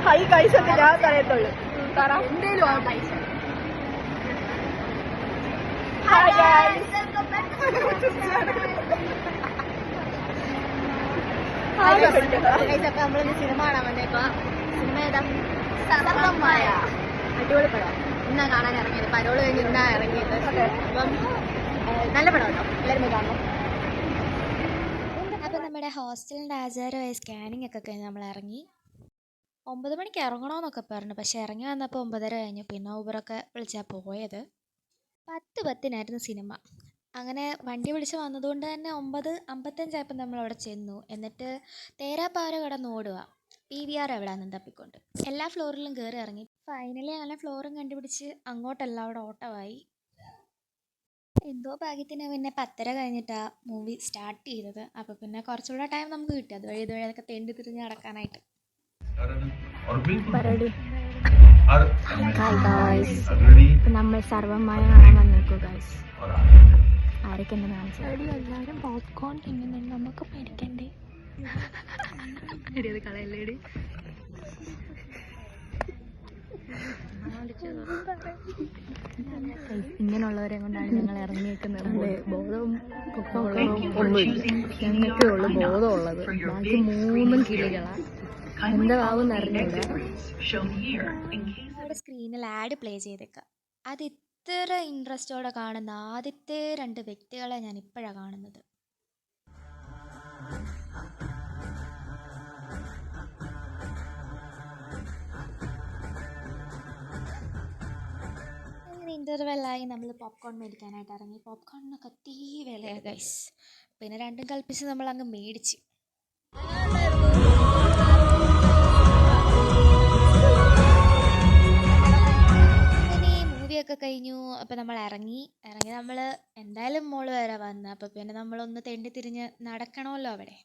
High കഴിച്ചൊക്കെ ഞാൻ പറയത്തുള്ളൂ. എന്തേലും നമ്മളൊരു സിനിമ കാണാൻ വന്നേക്കോ. സിനിമ ഏതാ? സർവമായ. അടിപൊളി പടം. ഇന്നാ കാണാൻ ഇറങ്ങിയത്. പരോള് കഴിഞ്ഞ് ഇന്നാ ഇറങ്ങിയത്. അപ്പം നല്ല പടം കേട്ടോ, എല്ലാവരും കാണണം. അപ്പം നമ്മുടെ ഹോസ്റ്റലിൻ്റെ ആചാരമായ സ്കാനിങ് ഒക്കെ കഴിഞ്ഞ് നമ്മൾ ഇറങ്ങി. 9 മണിക്ക് ഇറങ്ങണമെന്നൊക്കെ പറഞ്ഞു, പക്ഷേ ഇറങ്ങി വന്നപ്പോൾ 9:30 കഴിഞ്ഞു. പിന്നെ ഊബറൊക്കെ വിളിച്ചാൽ പോയത്. 10:10 സിനിമ. അങ്ങനെ വണ്ടി വിളിച്ച് വന്നതുകൊണ്ട് തന്നെ 9:55 നമ്മളവിടെ ചെന്നു. എന്നിട്ട് തേരാപ്പാര കടന്ന് ഓടുക, PVR എവിടെയാണെന്ന് തപ്പിക്കൊണ്ട്. എല്ലാ ഫ്ലോറിലും കയറി ഇറങ്ങി. ഫൈനലി അങ്ങനെ ഫ്ലോറും കണ്ടുപിടിച്ച് അങ്ങോട്ടെല്ലാം അവിടെ ഓട്ടമായി. എന്തോ ഭാഗ്യത്തിന് പിന്നെ 10:30 കഴിഞ്ഞിട്ടാണ് മൂവി സ്റ്റാർട്ട് ചെയ്തത്. അപ്പോൾ പിന്നെ കുറച്ചുകൂടെ ടൈം നമുക്ക് കിട്ടി. അതുവഴി ഇതുവഴി അതൊക്കെ തെണ്ടി തിരിഞ്ഞ് നടക്കാനായിട്ട്. നമ്മൾ സർവമായ കാണാൻ വന്നേക്കോ ഗൈസ്. ആരൊക്കെ എന്നെ കാണിച്ചു? എല്ലാവരും പോപ്കോൺ തിന്നുന്നുണ്ട്, നമുക്ക് മേടിക്കണ്ടേ? കളയല്ലേടി. ഇങ്ങനെയുള്ളവരെ കൊണ്ടാണ് ഞങ്ങൾ ഇറങ്ങിയേക്കുന്നത്. ബോധവും ഞങ്ങൾക്ക് ഉള്ളു ബോധമുള്ളത്. ബാക്കി 3 കിളികളാണ്. എന്താവും അറിഞ്ഞില്ല. അവിടെ സ്ക്രീനിൽ ആഡ് പ്ലേ ചെയ്തേക്കാം. അത് ഇത്ര ഇൻട്രസ്റ്റോടെ കാണുന്ന ആദ്യത്തെ 2 വ്യക്തികളെ ഞാൻ ഇപ്പോഴാണ് കാണുന്നത്. അങ്ങനെ ഇൻ്റർവെല്ലായി നമ്മൾ പോപ്കോൺ മേടിക്കാനായിട്ട് ഇറങ്ങി. പോപ്കോണിനൊക്കെ തീ വിലയാണ് ഗൈസ്. പിന്നെ രണ്ടും കൽപ്പിച്ച് നമ്മൾ അങ്ങ് മേടിച്ച്. ഒക്കെ കഴിഞ്ഞു. അപ്പോൾ നമ്മൾ ഇറങ്ങി നമ്മൾ എന്തായാലും മോള് വരെ വന്ന്. അപ്പോൾ പിന്നെ നമ്മളൊന്ന് തെണ്ടി തിരിഞ്ഞ് നടക്കണമല്ലോ അവിടെ,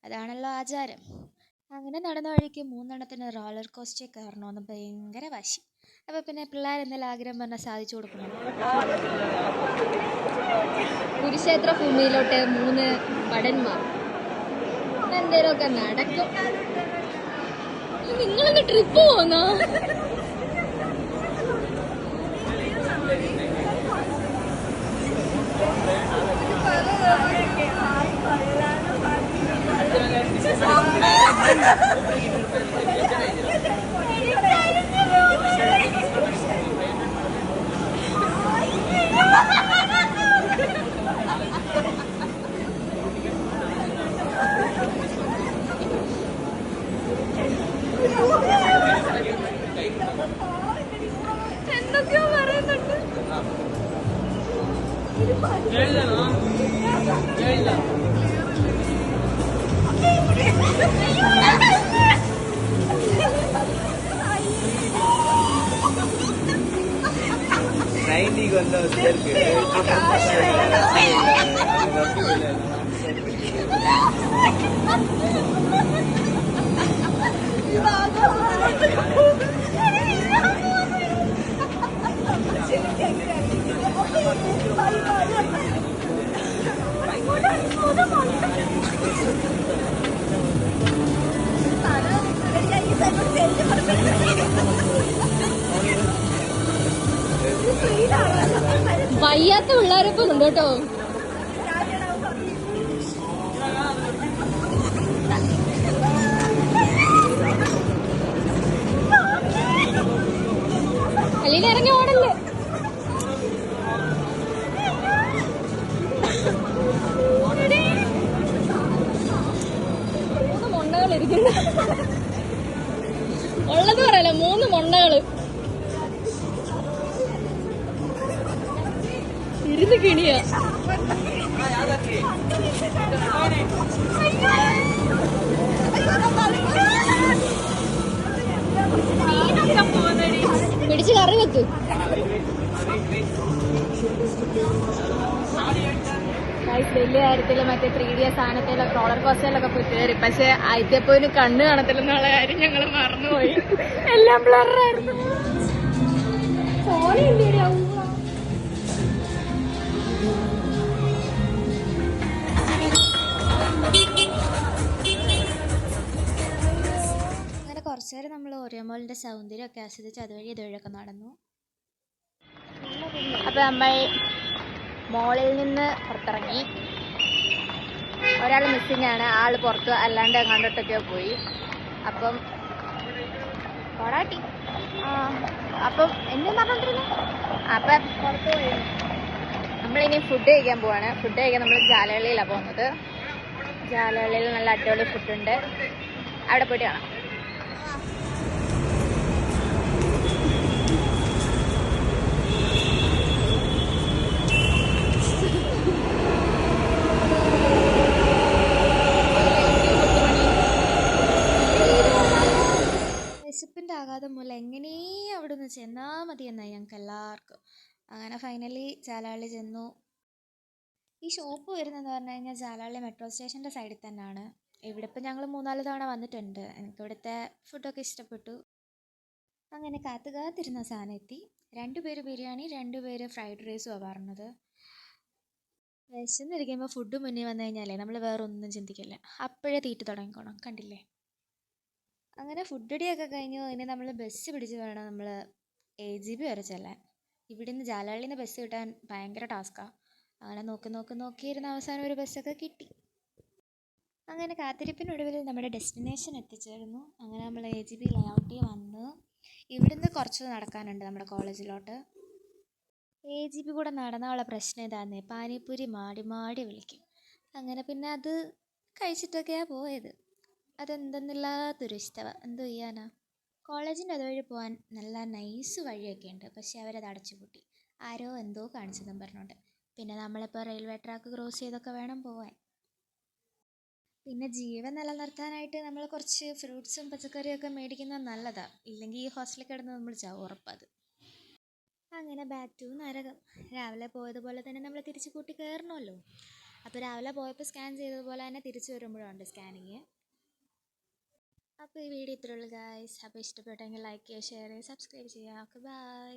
അതാണല്ലോ ആചാരം. അങ്ങനെ നടന്ന വഴിക്ക് 3 റോളർ കോസ്റ്റർ കയറണമെന്ന് ഭയങ്കര വാശി. അപ്പോൾ പിന്നെ പിള്ളേർ എന്തെങ്കിലും ആഗ്രഹം പറഞ്ഞാൽ സാധിച്ചു കൊടുക്കണം. കുരുക്ഷേത്ര ഭൂമിയിലോട്ട് 3 ഭടന്മാർ എന്തേലുമൊക്കെ നടക്കും. നിങ്ങളൊന്ന് ട്രിപ്പ് പോന്നോ? എന്തൊക്കെയോ പറയുന്നുണ്ട്. വയ്യാത്ത പിള്ളേരൊക്കെ ഉണ്ട് കേട്ടോ. അല്ലെങ്കിൽ ഇറങ്ങി ഓടല്ലേ. മൊണ്ണകളിരിക്കുന്നു. ഉള്ളത് പറയല്ലോ, 3 മൊണ്ണകള് ഇരുന്ന് കിണിയ. പിടിച്ച് കറി വെക്ക്. വലിയ കാര്യത്തില് മറ്റേ 3D സാധനത്തിലൊക്കെ റോളർ കോസ്റ്ററിലൊക്കെ പോയി കയറി. പക്ഷെ ആദ്യപ്പോയിന് കണ്ണ് കാണത്തില്ലെന്നുള്ള കാര്യം ഞങ്ങൾ മറന്നുപോയി. എല്ലാം ബ്ലറായിരുന്നു. ഫോൺ എന്തിനാവും. അങ്ങനെ കുറച്ച് നേരം നമ്മൾ ഓരോ വിക്ടോറിയ മോളിൻ്റെ സൗന്ദര്യമൊക്കെ ആസ്വദിച്ച് അതുവഴി ഇതുവഴിയൊക്കെ നടന്നു. അപ്പം നമ്മൾ മോളിൽ നിന്ന് പുറത്തിറങ്ങി. ഒരാൾ മിസ്സിംഗ് ആണ്, ആൾ പുറത്ത് അല്ലാണ്ട് കണ്ടിട്ടൊക്കെ പോയി. അപ്പം പൊറാട്ടി അപ്പം എന്തും പറഞ്ഞോണ്ടിരുന്നു. അപ്പം പുറത്ത് പോയി നമ്മളിനി ഫുഡ് കഴിക്കാൻ പോവാണ്. ഫുഡ് കഴിക്കാൻ നമ്മൾ ജാലഹള്ളിയിലാണ് പോകുന്നത്. ജാലഹള്ളിയിൽ നല്ല അടിപൊളി ഫുഡുണ്ട്, അവിടെ പോയിട്ട് കാണാം. വിശപ്പിൻ്റെ ആഘാതം മൂലം എങ്ങനെയും അവിടെ നിന്ന് ചെന്നാൽ മതി എന്നായി ഞങ്ങൾക്ക് എല്ലാവർക്കും. അങ്ങനെ ഫൈനലി ജാലഹള്ളി ചെന്നു. ഈ ഷോപ്പ് വരുന്നതെന്ന് പറഞ്ഞു കഴിഞ്ഞാൽ ജാലഹള്ളി മെട്രോ സ്റ്റേഷൻ്റെ സൈഡിൽ തന്നെയാണ്. ഇവിടെ ഇപ്പം ഞങ്ങൾ 3-4 തവണ വന്നിട്ടുണ്ട്. എനിക്ക് ഇവിടുത്തെ ഫുഡൊക്കെ ഇഷ്ടപ്പെട്ടു. അങ്ങനെ കാത്തിരുന്ന സാധനം എത്തി. 2 പേര് ബിരിയാണി, 2 പേര് ഫ്രൈഡ് റൈസുമാണ് പറഞ്ഞത്. വിശന്നിരിക്കുമ്പോൾ ഫുഡ് മുന്നിൽ വന്നു കഴിഞ്ഞാലേ നമ്മൾ വേറെ ഒന്നും ചിന്തിക്കില്ല, അപ്പോഴേ തീറ്റ തുടങ്ങിക്കോണം. കണ്ടില്ലേ? അങ്ങനെ ഫുഡ് അടിയൊക്കെ കഴിഞ്ഞു. ഇനി നമ്മൾ ബസ് പിടിച്ച് വേണം നമ്മൾ AGP വരെ ചെല്ലാൻ. ഇവിടെ നിന്ന് ജാലഹള്ളിയിൽ നിന്ന് ബസ് കിട്ടാൻ ഭയങ്കര ടാസ്ക്കാണ്. അങ്ങനെ നോക്കിയിരുന്ന അവസാനം ഒരു ബസ്സൊക്കെ കിട്ടി. അങ്ങനെ കാത്തിരിപ്പിനൊടുവിൽ നമ്മുടെ ഡെസ്റ്റിനേഷൻ എത്തിച്ചേർന്നു. അങ്ങനെ നമ്മൾ AGP ലേഔട്ടിൽ വന്ന് ഇവിടുന്ന് കുറച്ച് നടക്കാനുണ്ട് നമ്മുടെ കോളേജിലോട്ട്. AGP കൂടെ നടന്നുള്ള പ്രശ്നം ഇതാന്നേ, പാനിപ്പൂരി മാടി വിളിക്കും. അങ്ങനെ പിന്നെ അത് കഴിച്ചിട്ടൊക്കെയാണ് പോയത്. അതെന്തെന്നില്ലാത്തൊരു ഇഷ്ടമാണ്, എന്തോ ചെയ്യാനാ. കോളേജിൻ്റെ അതുവഴി പോകാൻ നല്ല നൈസ് വഴിയൊക്കെ ഉണ്ട്, പക്ഷേ അവരത് അടച്ചുപൂട്ടി. ആരോ എന്തോ കാണിച്ചതെന്ന് പറഞ്ഞുകൊണ്ട്. പിന്നെ നമ്മളിപ്പോൾ റെയിൽവേ ട്രാക്ക് ക്രോസ് ചെയ്തൊക്കെ വേണം പോവാൻ. പിന്നെ ജീവൻ നിലനിർത്താനായിട്ട് നമ്മൾ കുറച്ച് ഫ്രൂട്ട്സും പച്ചക്കറിയൊക്കെ മേടിക്കുന്നത് നല്ലതാണ്. ഇല്ലെങ്കിൽ ഈ ഹോസ്റ്റലിൽ കിടന്ന് നമ്മൾ ചാവും, ഉറപ്പത്. അങ്ങനെ ബാക്ക് ടു നരകം. രാവിലെ പോയതുപോലെ തന്നെ നമ്മൾ തിരിച്ച് കൂട്ടി കയറണമല്ലോ. അപ്പോൾ രാവിലെ പോയപ്പോൾ സ്കാൻ ചെയ്തതുപോലെ തന്നെ തിരിച്ചു വരുമ്പോഴുണ്ട് സ്കാനിങ്. അപ്പോൾ ഈ വീഡിയോ ഇത്രയുള്ളൂ ഗായ്സ്. അപ്പോൾ ഇഷ്ടപ്പെട്ടെങ്കിൽ ലൈക്ക് ചെയ്യുക, ഷെയർ ചെയ്യുക, സബ്സ്ക്രൈബ് ചെയ്യുക. Okay, by.